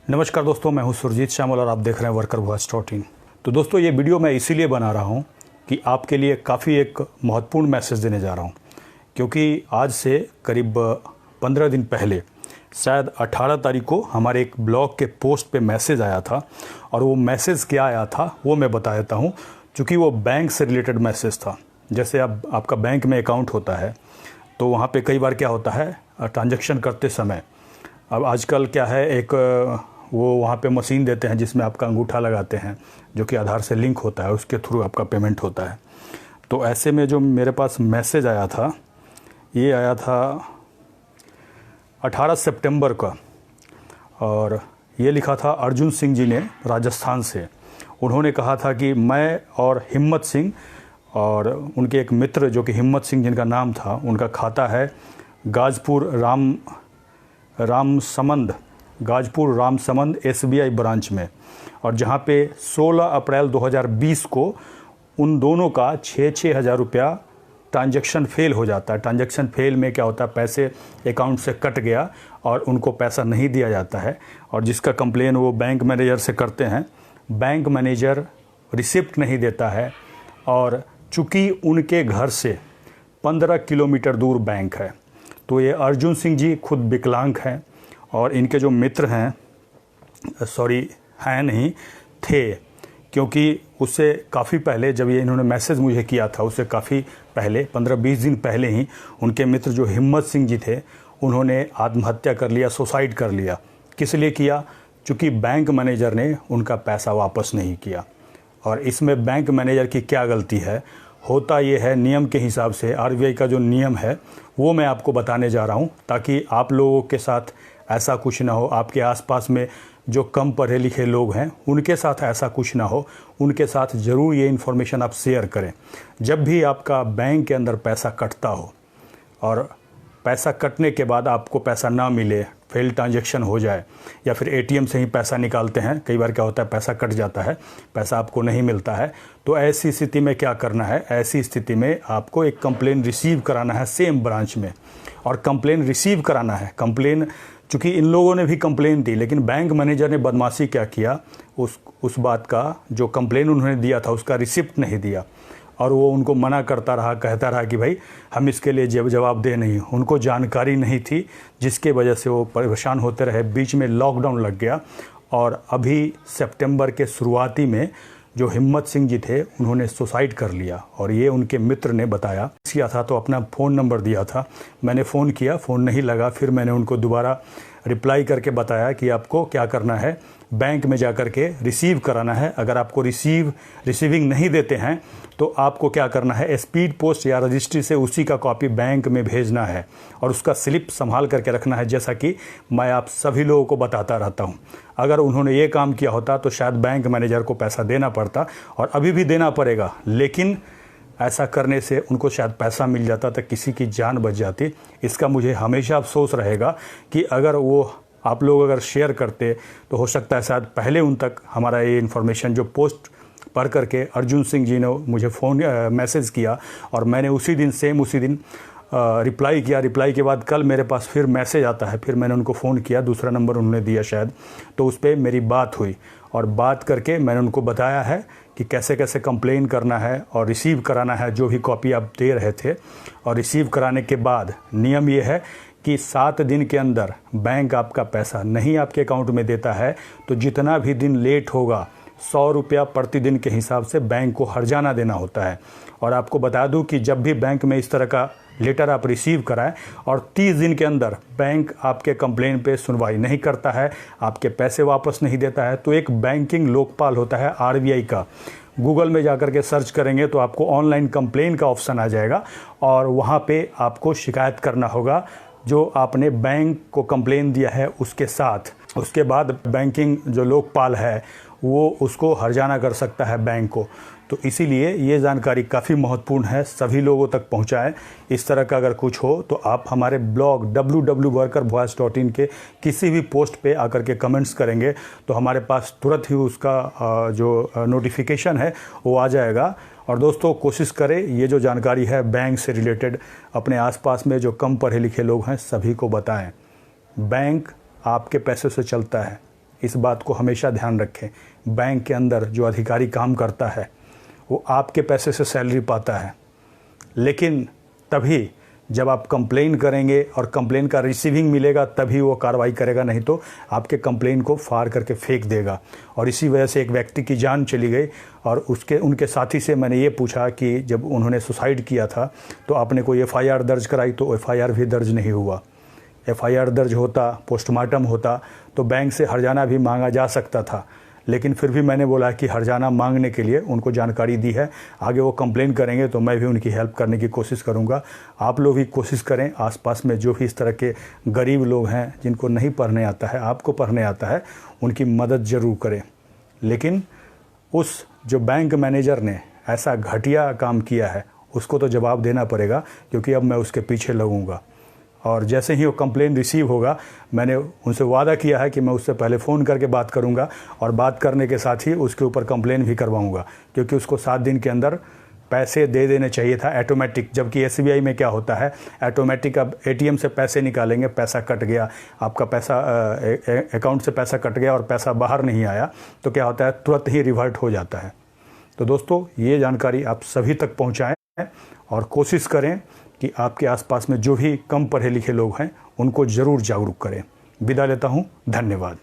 नमस्कार दोस्तों, मैं हूं सुरजीत श्यामल और आप देख रहे हैं वर्कर वॉइस डॉट इन। तो दोस्तों, ये वीडियो मैं इसीलिए बना रहा हूं कि आपके लिए काफ़ी एक महत्वपूर्ण मैसेज देने जा रहा हूं, क्योंकि आज से करीब 15 दिन पहले शायद 18 तारीख को हमारे एक ब्लॉग के पोस्ट पे मैसेज आया था। और वो मैसेज क्या आया था वो मैं बता देता हूँ, चूँकि वो बैंक से रिलेटेड मैसेज था। जैसे अब आपका बैंक में अकाउंट होता है तो वहाँ पे कई बार क्या होता है, ट्रांजैक्शन करते समय अब आजकल क्या है, एक वो वहाँ पे मशीन देते हैं जिसमें आपका अंगूठा लगाते हैं, जो कि आधार से लिंक होता है, उसके थ्रू आपका पेमेंट होता है। तो ऐसे में जो मेरे पास मैसेज आया था, ये आया था 18 सितंबर का, और ये लिखा था अर्जुन सिंह जी ने राजस्थान से। उन्होंने कहा था कि मैं और हिम्मत सिंह और उनके एक मित्र जो कि हिम्मत सिंह जिनका नाम था, उनका खाता है गाजपुर रामसमंद SBI ब्रांच में, और जहाँ पे 16 अप्रैल 2020 को उन दोनों का 6-6 हज़ार रुपया ट्रांजैक्शन फेल हो जाता है। ट्रांजैक्शन फेल में क्या होता है, पैसे अकाउंट से कट गया और उनको पैसा नहीं दिया जाता है, और जिसका कंप्लेन वो बैंक मैनेजर से करते हैं। बैंक मैनेजर रिसिप्ट नहीं देता है, और चूँकि उनके घर से 15 किलोमीटर दूर बैंक है, तो ये अर्जुन सिंह जी खुद विकलांग हैं, और इनके जो मित्र हैं, थे, क्योंकि उससे काफ़ी पहले जब ये इन्होंने मैसेज मुझे किया था, उससे काफ़ी पहले 15-20 दिन पहले ही उनके मित्र जो हिम्मत सिंह जी थे, उन्होंने आत्महत्या कर लिया, सुसाइड कर लिया। किस लिए किया? चूँकि बैंक मैनेजर ने उनका पैसा वापस नहीं किया। और इसमें बैंक मैनेजर की क्या गलती है? होता ये है, नियम के हिसाब से RBI का जो नियम है वो मैं आपको बताने जा रहा हूँ, ताकि आप लोगों के साथ ऐसा कुछ ना हो, आपके आसपास में जो कम पढ़े लिखे लोग हैं उनके साथ ऐसा कुछ ना हो। उनके साथ ज़रूर ये इन्फॉर्मेशन आप शेयर करें। जब भी आपका बैंक के अंदर पैसा कटता हो और पैसा कटने के बाद आपको पैसा ना मिले, फेल ट्रांजैक्शन हो जाए, या फिर ATM से ही पैसा निकालते हैं, कई बार क्या होता है पैसा कट जाता है, पैसा आपको नहीं मिलता है, तो ऐसी स्थिति में क्या करना है? ऐसी स्थिति में आपको एक कंप्लेन रिसीव कराना है सेम ब्रांच में, और कंप्लेन रिसीव कराना है। कंप्लेन, चूँकि इन लोगों ने भी कंप्लेन दी, लेकिन बैंक मैनेजर ने बदमाशी क्या किया, उस बात का जो कंप्लेन उन्होंने दिया था उसका रिसिप्ट नहीं दिया, और वो उनको मना करता रहा, कहता रहा कि भाई हम इसके लिए जवाब दे नहीं। उनको जानकारी नहीं थी, जिसके वजह से वो परेशान होते रहे। बीच में लॉकडाउन लग गया, और अभी सितंबर के शुरुआती में जो हिम्मत सिंह जी थे उन्होंने सुसाइड कर लिया, और ये उनके मित्र ने बताया। किया था तो अपना फ़ोन नंबर दिया था, मैंने फ़ोन किया, फ़ोन नहीं लगा। फिर मैंने उनको दोबारा रिप्लाई करके बताया कि आपको क्या करना है, बैंक में जा कर के रिसीव कराना है। अगर आपको रिसीविंग नहीं देते हैं तो आपको क्या करना है, स्पीड पोस्ट या रजिस्ट्री से उसी का कॉपी बैंक में भेजना है, और उसका स्लिप संभाल करके रखना है, जैसा कि मैं आप सभी लोगों को बताता रहता हूं। अगर उन्होंने ये काम किया होता तो शायद बैंक मैनेजर को पैसा देना पड़ता, और अभी भी देना पड़ेगा, लेकिन ऐसा करने से उनको शायद पैसा मिल जाता तो किसी की जान बच जाती। इसका मुझे हमेशा अफसोस रहेगा कि अगर वो आप लोग अगर शेयर करते तो हो सकता है शायद पहले उन तक हमारा ये इन्फॉर्मेशन जो पोस्ट पढ़ करके अर्जुन सिंह जी ने मुझे मैसेज किया, और मैंने उसी दिन रिप्लाई किया। रिप्लाई के बाद कल मेरे पास फिर मैसेज आता है, फिर मैंने उनको फ़ोन किया, दूसरा नंबर उन्होंने दिया शायद, तो उस पर मेरी बात हुई, और बात करके मैंने उनको बताया है कि कैसे कैसे कंप्लेन करना है और रिसीव कराना है जो भी कॉपी आप दे रहे थे। और रिसीव कराने के बाद नियम ये है कि 7 दिन के अंदर बैंक आपका पैसा नहीं आपके अकाउंट में देता है तो जितना भी दिन लेट होगा 100 रुपया प्रतिदिन के हिसाब से बैंक को हर्जाना देना होता है। और आपको बता दूं कि जब भी बैंक में इस तरह का लेटर आप रिसीव कराएं और 30 दिन के अंदर बैंक आपके कंप्लेन पे सुनवाई नहीं करता है, आपके पैसे वापस नहीं देता है, तो एक बैंकिंग लोकपाल होता है RBI का, गूगल में जाकर के सर्च करेंगे तो आपको ऑनलाइन कंप्लेन का ऑप्शन आ जाएगा, और वहाँ पे आपको शिकायत करना होगा जो आपने बैंक को कंप्लेन दिया है उसके साथ। उसके बाद बैंकिंग जो लोकपाल है वो उसको हर्जाना कर सकता है बैंक को। तो इसीलिए ये जानकारी काफ़ी महत्वपूर्ण है, सभी लोगों तक पहुंचाएं। इस तरह का अगर कुछ हो तो आप हमारे ब्लॉग www.workervoice.in के किसी भी पोस्ट पे आकर के कमेंट्स करेंगे तो हमारे पास तुरंत ही उसका जो नोटिफिकेशन है वो आ जाएगा। और दोस्तों कोशिश करें ये जो जानकारी है बैंक से रिलेटेड अपने आसपास में जो कम पढ़े लिखे लोग हैं सभी को बताएं। बैंक आपके पैसे से चलता है, इस बात को हमेशा ध्यान रखें। बैंक के अंदर जो अधिकारी काम करता है वो आपके पैसे से सैलरी पाता है, लेकिन तभी जब आप कंप्लेन करेंगे और कंप्लेन का रिसीविंग मिलेगा तभी वो कार्रवाई करेगा, नहीं तो आपके कंप्लेन को फाड़ करके फेंक देगा। और इसी वजह से एक व्यक्ति की जान चली गई। और उनके साथी से मैंने ये पूछा कि जब उन्होंने सुसाइड किया था तो आपने कोई एफआईआर दर्ज कराई, तो एफआईआर भी दर्ज नहीं हुआ। एफआईआर दर्ज होता, पोस्टमार्टम होता तो बैंक से हर्जाना भी मांगा जा सकता था, लेकिन फिर भी मैंने बोला कि हर्जाना मांगने के लिए उनको जानकारी दी है। आगे वो कंप्लेन करेंगे तो मैं भी उनकी हेल्प करने की कोशिश करूंगा। आप लोग भी कोशिश करें, आसपास में जो भी इस तरह के गरीब लोग हैं जिनको नहीं पढ़ने आता है, आपको पढ़ने आता है, उनकी मदद ज़रूर करें। लेकिन उस जो बैंक मैनेजर ने ऐसा घटिया काम किया है उसको तो जवाब देना पड़ेगा, क्योंकि अब मैं उसके पीछे लगूंगा। और जैसे ही वो कंप्लेन रिसीव होगा, मैंने उनसे वादा किया है कि मैं उससे पहले फ़ोन करके बात करूंगा और बात करने के साथ ही उसके ऊपर कंप्लेन भी करवाऊंगा, क्योंकि उसको 7 दिन के अंदर पैसे दे देने चाहिए था ऑटोमेटिक। जबकि एसबीआई में क्या होता है, ऑटोमेटिक अब एटीएम से पैसे निकालेंगे, पैसा कट गया, आपका पैसा अकाउंट से पैसा कट गया और पैसा बाहर नहीं आया तो क्या होता है, तुरंत ही रिवर्ट हो जाता है। तो दोस्तों, ये जानकारी आप सभी तक पहुँचाएँ और कोशिश करें कि आपके आसपास में जो भी कम पढ़े लिखे लोग हैं उनको ज़रूर जागरूक करें। विदा लेता हूँ, धन्यवाद।